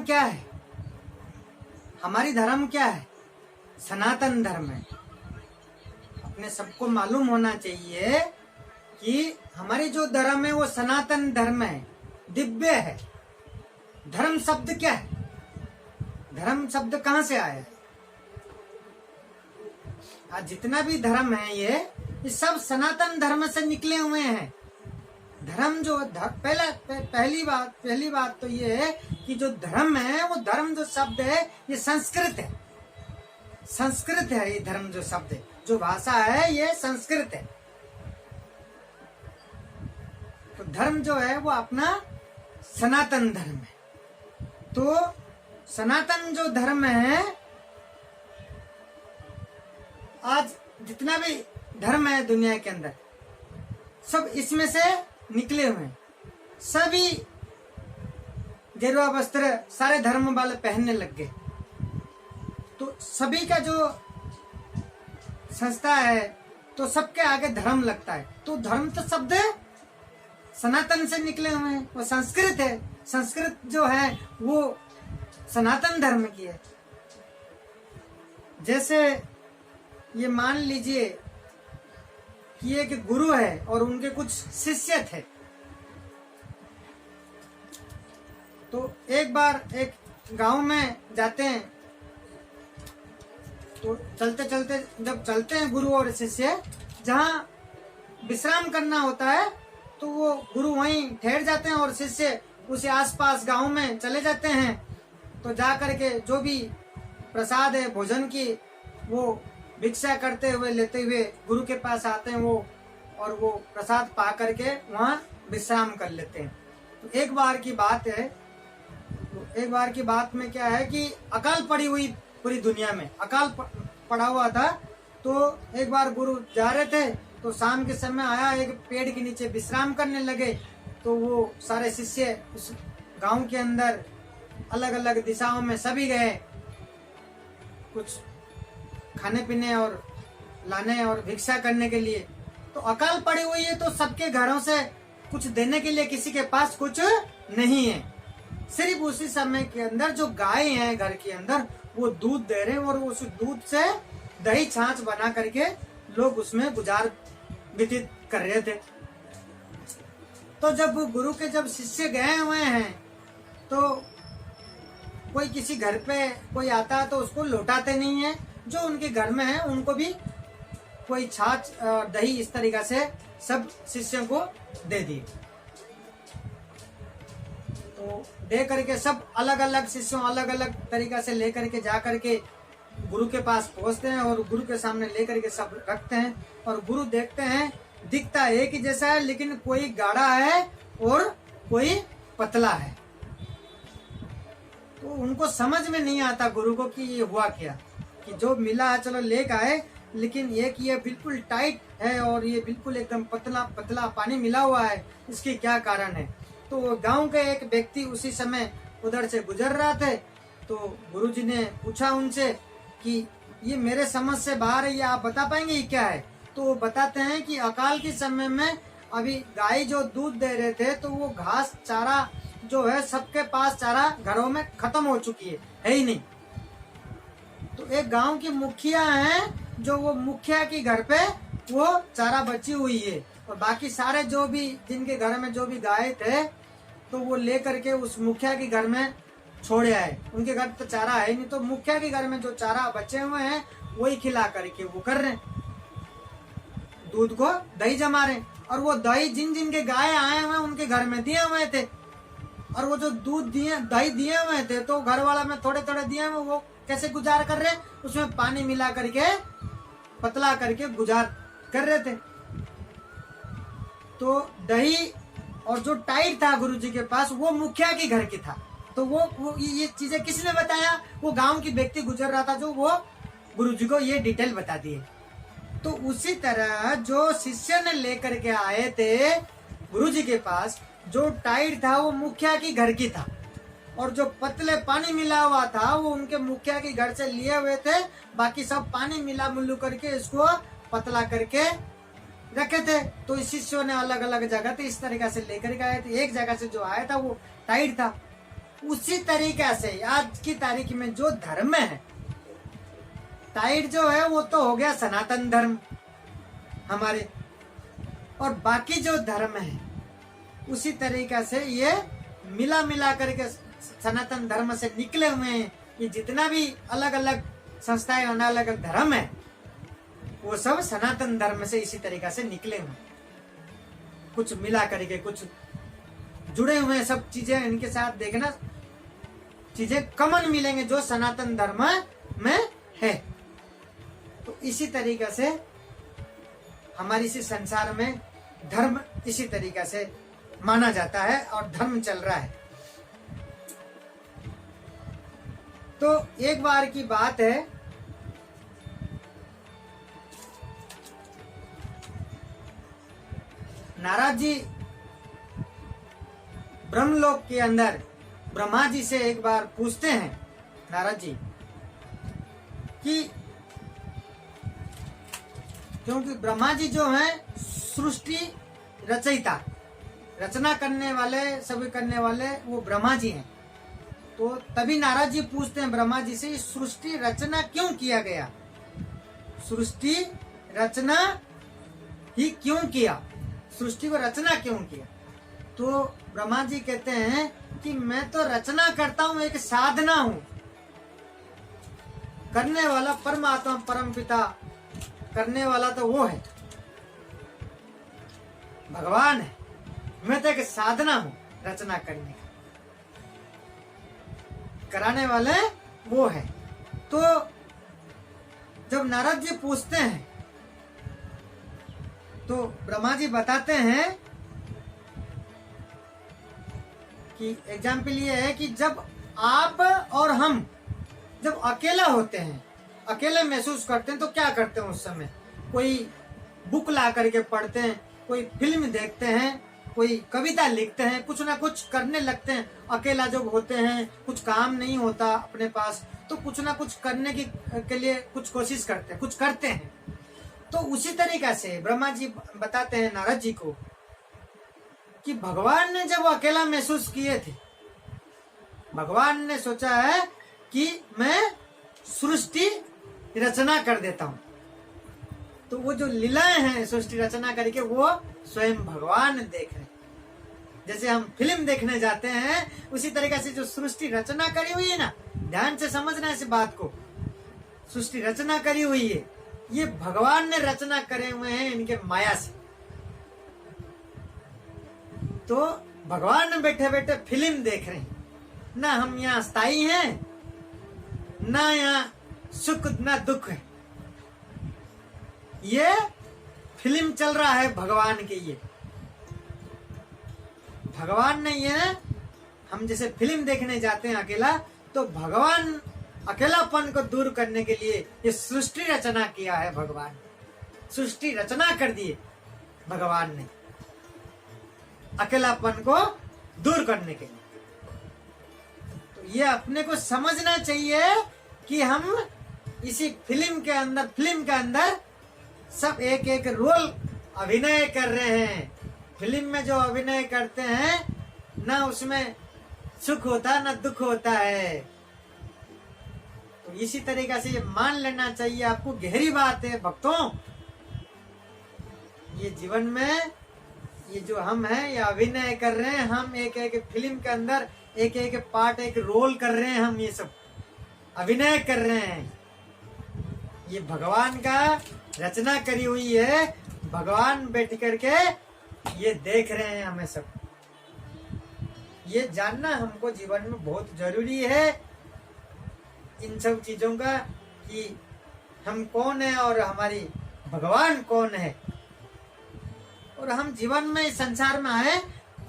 क्या है? हमारी धर्म क्या है? सनातन धर्म है। अपने सबको मालूम होना चाहिए कि हमारी जो धर्म है वो सनातन धर्म है, दिव्य है। धर्म शब्द क्या है? धर्म शब्द कहाँ से आया है? आज जितना भी धर्म है ये सब सनातन धर्म से निकले हुए हैं। धर्म जो पहली बात तो ये है कि जो धर्म है वो धर्म जो शब्द है ये संस्कृत है। संस्कृत है ये धर्म जो शब्द है, जो भाषा है ये संस्कृत है। तो धर्म जो है वो अपना सनातन धर्म है। तो सनातन जो धर्म है, आज जितना भी धर्म है दुनिया के अंदर सब इसमें से निकले हुए हैं। सभी गेरुआ वस्त्र सारे धर्म वाले पहनने लग गए। तो सभी का जो संस्था है तो सबके आगे धर्म लगता है। तो धर्म तो शब्द सनातन से निकले हुए हैं, वो संस्कृत है। संस्कृत जो है वो सनातन धर्म की है। जैसे ये मान लीजिए कि एक गुरु है और उनके कुछ शिष्य थे। तो एक बार एक गांव में जाते हैं, तो चलते चलते जब चलते हैं गुरु और शिष्य, जहां विश्राम करना होता है तो वो गुरु वहीं ठहर जाते हैं और शिष्य उसे आसपास गांव में चले जाते हैं। तो जा करके जो भी प्रसाद है भोजन की वो भिक्षा करते हुए लेते हुए गुरु के पास आते हैं वो, और वो प्रसाद पा करके वहाँ विश्राम कर लेते हैं। तो एक बार की बात है, तो एक बार की बात में क्या है कि अकाल पड़ी हुई पूरी दुनिया में अकाल पड़ा हुआ था। तो एक बार गुरु जा रहे थे तो शाम के समय आया, एक पेड़ के नीचे विश्राम करने लगे। तो वो सारे शिष्य उस गांव के अंदर अलग अलग दिशाओं में सभी गए, कुछ खाने पीने और लाने और भिक्षा करने के लिए। तो अकाल पड़ी हुई है तो सबके घरों से कुछ देने के लिए किसी के पास कुछ नहीं है। सिर्फ उसी समय के अंदर जो गाय हैं घर के अंदर वो दूध दे रहे हैं, और उस दूध से दही छाछ बना करके लोग उसमें गुजार व्यतीत कर रहे थे। तो जब गुरु के जब शिष्य गए हुए हैं तो कोई किसी घर पे कोई आता है तो उसको लौटाते नहीं है। जो उनके घर में है उनको भी कोई छाछ दही इस तरीका से सब शिष्यों को दे दी। तो दे करके सब अलग अलग शिष्यों अलग अलग तरीका से लेकर के जा करके गुरु के पास पहुंचते हैं और गुरु के सामने लेकर के सब रखते हैं। और गुरु देखते हैं, दिखता एक ही जैसा है, लेकिन कोई गाढ़ा है और कोई पतला है। तो उनको समझ में नहीं आता गुरु को कि ये हुआ क्या, कि जो मिला है चलो लेकर आए, लेकिन एक ये बिल्कुल टाइट है और ये बिल्कुल एकदम पतला पतला पानी मिला हुआ है, इसके क्या कारण है। तो गांव के एक व्यक्ति उसी समय उधर से गुजर रहा थे। तो गुरुजी ने पूछा उनसे कि ये मेरे समझ से बाहर है, ये आप बता पाएंगे ये क्या है। तो वो बताते हैं कि अकाल के समय में अभी गाय जो दूध दे रहे थे तो वो घास चारा जो है सबके पास चारा घरों में खत्म हो चुकी है ही नहीं। तो एक गांव की मुखिया है, जो वो मुखिया की घर पे वो चारा बची हुई है, और बाकी सारे जो भी जिनके घर में जो भी गाय थे तो वो लेकर के उस मुखिया के घर में छोड़े आए। उनके घर तो चारा है नहीं, तो मुखिया के घर में जो चारा बचे हुए हैं वही खिला करके वो कर रहे, दूध को दही जमा रहे। और वो दही जिन जिन के गाय आए हुए उनके घर में दिए हुए थे, और वो जो दूध दिए दही दिए हुए थे तो घर वाला में थोड़े थोड़े दिए हुए, वो कैसे गुजार कर रहे, उसमें पानी मिला करके पतला करके गुजार कर रहे थे। तो दही और जो टाइट था गुरुजी के पास वो मुखिया के घर की था। तो वो ये चीजें किसने बताया, वो गांव की व्यक्ति गुजर रहा था जो वो गुरुजी को ये डिटेल बता दिए। तो उसी तरह जो शिष्य ने लेकर के आए थे गुरुजी के पास, जो टाइट था वो मुखिया की घर की था, और जो पतले पानी मिला हुआ था वो उनके मुखिया के घर से लिए हुए थे। बाकी सब पानी मिला मुल्लू करके इसको पतला करके रखे थे। तो इस शिष्यों ने अलग अलग जगह थे इस तरीके से लेकर के आए थे। एक जगह से जो आया था वो टाइट था, उसी तरीके से आज की तारीख में जो धर्म है, टाइट जो है वो तो हो गया सनातन धर्म हमारे, और बाकी जो धर्म है उसी तरीके से ये मिला मिला करके सनातन धर्म से निकले हुए हैं। ये जितना भी अलग अलग संस्थाएं अलग अलग धर्म है वो सब सनातन धर्म से इसी तरीके से निकले हुए, कुछ मिला करके कुछ जुड़े हुए सब चीजें इनके साथ देखना, चीजें कॉमन मिलेंगे जो सनातन धर्म में है। तो इसी तरीके से हमारे इसी संसार में धर्म इसी तरीके से माना जाता है और धर्म चल रहा है। तो एक बार की बात है, नारद जी ब्रह्मलोक के अंदर ब्रह्मा जी से एक बार पूछते हैं नारद जी कि क्योंकि ब्रह्मा जी जो हैं सृष्टि रचयिता, रचना करने वाले, सभी करने वाले वो ब्रह्मा जी हैं। तो तभी नारद जी पूछते हैं ब्रह्मा जी से, सृष्टि रचना क्यों किया गया, सृष्टि रचना ही क्यों किया, सृष्टि को रचना क्यों किया। तो ब्रह्मा जी कहते हैं कि मैं तो रचना करता हूं, एक साधना हूं, करने वाला परमात्मा परम पिता, करने वाला तो वो है, भगवान है, मैं तो एक साधना हूं रचना करने का, कराने वाले वो है। तो जब नारद जी पूछते हैं तो ब्रह्मा जी बताते हैं कि एग्जाम्पल ये है कि जब आप और हम जब अकेला होते हैं, अकेले महसूस करते हैं तो क्या करते हैं उस समय, कोई बुक ला करके पढ़ते हैं, कोई फिल्म देखते हैं, कोई कविता लिखते हैं, कुछ ना कुछ करने लगते हैं। अकेला जब होते हैं, कुछ काम नहीं होता अपने पास, तो कुछ ना कुछ करने के लिए कुछ कोशिश करते हैं, कुछ करते हैं। तो उसी तरीके से ब्रह्मा जी बताते हैं नारद जी को कि भगवान ने जब अकेला महसूस किए थे, भगवान ने सोचा है कि मैं सृष्टि रचना कर देता हूं। तो वो जो लीलाएं हैं सृष्टि रचना करके वो स्वयं भगवान देख रहे हैं। जैसे हम फिल्म देखने जाते हैं उसी तरीके से जो सृष्टि रचना करी हुई है ना, ध्यान से समझना इस बात को, सृष्टि रचना करी हुई है, ये भगवान ने रचना करे हुए हैं इनके माया से। तो भगवान बैठे बैठे फिल्म देख रहे हैं, ना हम यहाँ स्थायी हैं, ना यहाँ सुख ना दुख है, ये फिल्म चल रहा है भगवान के। ये भगवान ने ये, हम जैसे फिल्म देखने जाते हैं अकेला, तो भगवान अकेलापन को दूर करने के लिए ये सृष्टि रचना किया है। भगवान सृष्टि रचना कर दिए भगवान ने अकेलापन को दूर करने के लिए। तो ये अपने को समझना चाहिए कि हम इसी फिल्म के अंदर सब एक एक रोल अभिनय कर रहे हैं। फिल्म में जो अभिनय करते हैं ना उसमें सुख होता ना दुख होता है। तो इसी तरीके से ये मान लेना चाहिए आपको, गहरी बात है भक्तों। ये जीवन में ये जो हम हैं ये अभिनय कर रहे हैं, हम एक एक फिल्म के अंदर एक एक पार्ट, एक रोल कर रहे हैं, हम ये सब अभिनय कर रहे हैं। ये भगवान का रचना करी हुई है, भगवान बैठ करके ये देख रहे हैं हमें सब। ये जानना हमको जीवन में बहुत जरूरी है इन सब चीजों का, कि हम कौन है और हमारी भगवान कौन है। और हम जीवन में इस संसार में आए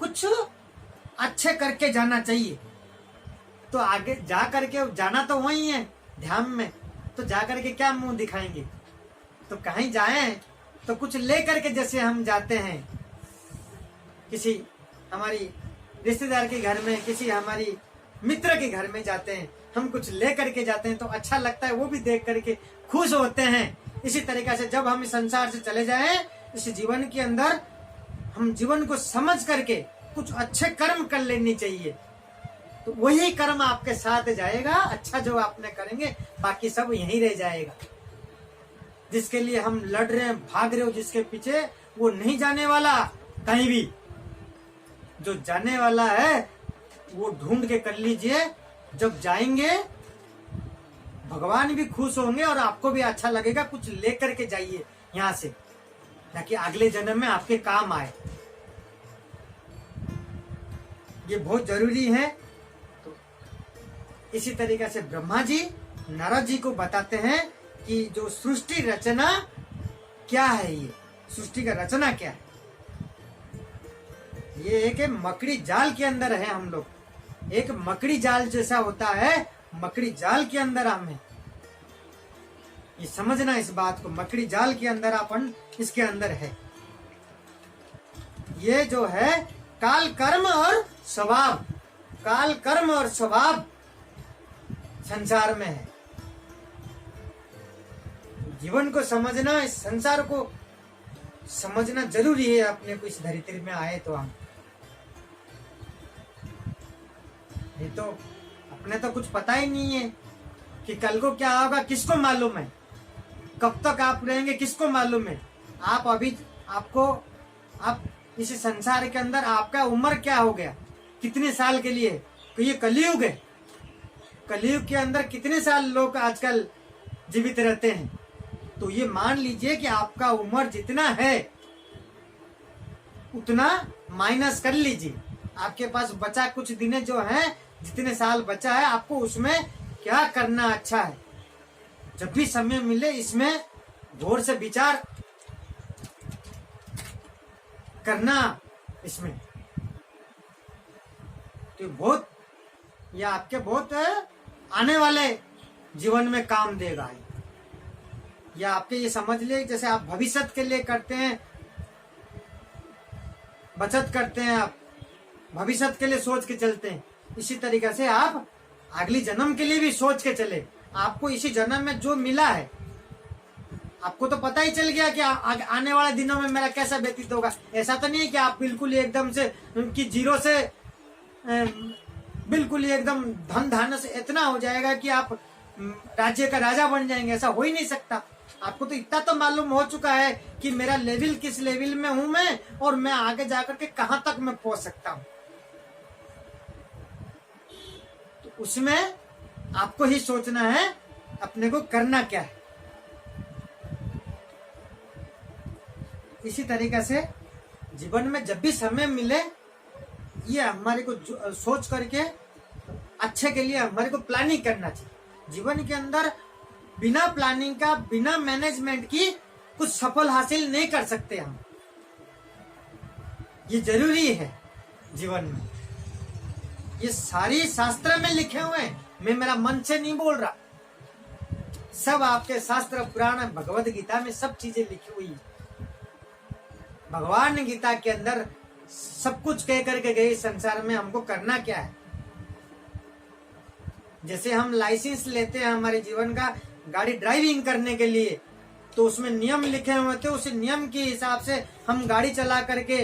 कुछ अच्छे करके जाना चाहिए। तो आगे जा करके जाना तो वही है ध्यान में, तो जा करके क्या मुंह दिखाएंगे। तो कहीं जाएं तो कुछ ले करके, जैसे हम जाते हैं किसी हमारी रिश्तेदार के घर में, किसी हमारी मित्र के घर में जाते हैं, हम कुछ ले करके जाते हैं तो अच्छा लगता है, वो भी देख करके खुश होते हैं। इसी तरीके से जब हम इस संसार से चले जाएं, इस जीवन के अंदर हम जीवन को समझ करके कुछ अच्छे कर्म कर लेनी चाहिए। तो वही कर्म आपके साथ जाएगा, अच्छा जो आपने करेंगे, बाकी सब यहीं रह जाएगा। जिसके लिए हम लड़ रहे हैं, भाग रहे हो जिसके पीछे, वो नहीं जाने वाला कहीं भी। जो जाने वाला है वो ढूंढ के कर लीजिए। जब जाएंगे भगवान भी खुश होंगे और आपको भी अच्छा लगेगा। कुछ लेकर के जाइए यहाँ से, ताकि अगले जन्म में आपके काम आए। ये बहुत जरूरी है। तो इसी तरीके से ब्रह्मा जी नारद जी को बताते हैं कि जो सृष्टि रचना क्या है, ये सृष्टि का रचना क्या है। ये एक मकड़ी जाल के अंदर है हम लोग। एक मकड़ी जाल जैसा होता है, मकड़ी जाल के अंदर हम हैं। ये समझना इस बात को, मकड़ी जाल के अंदर अपन इसके अंदर है। ये जो है काल कर्म और स्वभाव, काल कर्म और स्वभाव संसार में है। जीवन को समझना, इस संसार को समझना जरूरी है। अपने को इस धरती में आए तो हम, ये तो अपने तो कुछ पता ही नहीं है कि कल को क्या होगा, किसको मालूम है। कब तक आप रहेंगे, किसको मालूम है। आप अभी आप इस संसार के अंदर आपका उम्र क्या हो गया, कितने साल के लिए। तो ये कलयुग है। कलयुग के अंदर कितने साल लोग आजकल जीवित रहते हैं। तो ये मान लीजिए कि आपका उम्र जितना है उतना माइनस कर लीजिए। आपके पास बचा कुछ दिन जो है, जितने साल बचा है, आपको उसमें क्या करना अच्छा है। जब भी समय मिले इसमें गौर से विचार करना। इसमें तो बहुत, ये आपके बहुत आने वाले जीवन में काम देगा। या आपके ये समझ ले, जैसे आप भविष्य के लिए करते हैं, बचत करते हैं, आप भविष्य के लिए सोच के चलते हैं, इसी तरीके से आप अगली जन्म के लिए भी सोच के चले। आपको इसी जन्म में जो मिला है, आपको तो पता ही चल गया कि आने वाले दिनों में मेरा कैसा व्यतीत होगा। ऐसा तो नहीं है कि आप बिल्कुल एकदम से उनकी जीरो से बिल्कुल एकदम धन धान्य से इतना हो जाएगा कि आप राज्य का राजा बन जाएंगे। ऐसा हो ही नहीं सकता। आपको तो इतना तो मालूम हो चुका है कि मेरा लेवल किस लेवल में हूं मैं, और मैं आगे जाकर के कहां तक मैं पहुंच सकता हूं। तो उसमें आपको ही सोचना है अपने को करना क्या है। इसी तरीके से जीवन में जब भी समय मिले, ये हमारे को सोच करके अच्छे के लिए हमारे को प्लानिंग करना चाहिए। जीवन के अंदर बिना प्लानिंग का, बिना मैनेजमेंट की कुछ सफल हासिल नहीं कर सकते हम। ये जरूरी है जीवन में। ये सारी शास्त्र में लिखे हुए हैं, मैं मेरा मन से नहीं बोल रहा। सब आपके शास्त्र, पुराण, भगवद गीता में सब चीजें लिखी हुई है। भगवान गीता के अंदर सब कुछ कह करके गए संसार में हमको करना क्या है। जैसे हम लाइसेंस लेते हैं हमारे जीवन का गाड़ी ड्राइविंग करने के लिए, तो उसमें नियम लिखे हुए थे। उस नियम के हिसाब से हम गाड़ी चला करके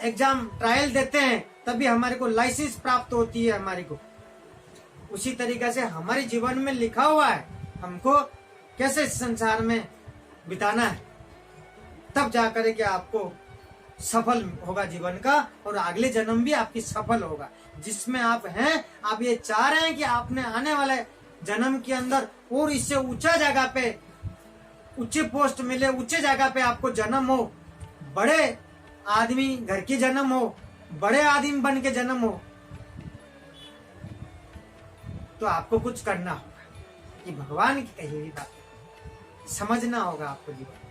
एग्जाम ट्रायल देते हैं, तभी हमारे को लाइसेंस प्राप्त होती है हमारे को। उसी तरीके से हमारे जीवन में लिखा हुआ है हमको कैसे संसार में बिताना है, तब जाकर के आपको सफल होगा जीवन का, और अगले जन्म भी आपकी सफल होगा। जिसमें आप हैं, आप ये चाह रहे हैं कि आपने आने वाले जन्म के अंदर और इससे ऊंचा जगह पे, ऊंचे पोस्ट मिले, ऊंचे जगह पे आपको जन्म हो, बड़े आदमी घर की जन्म हो, बड़े आदमी बन के जन्म हो, तो आपको कुछ करना होगा। ये भगवान की कही हुई बात समझना होगा आपको जीवन।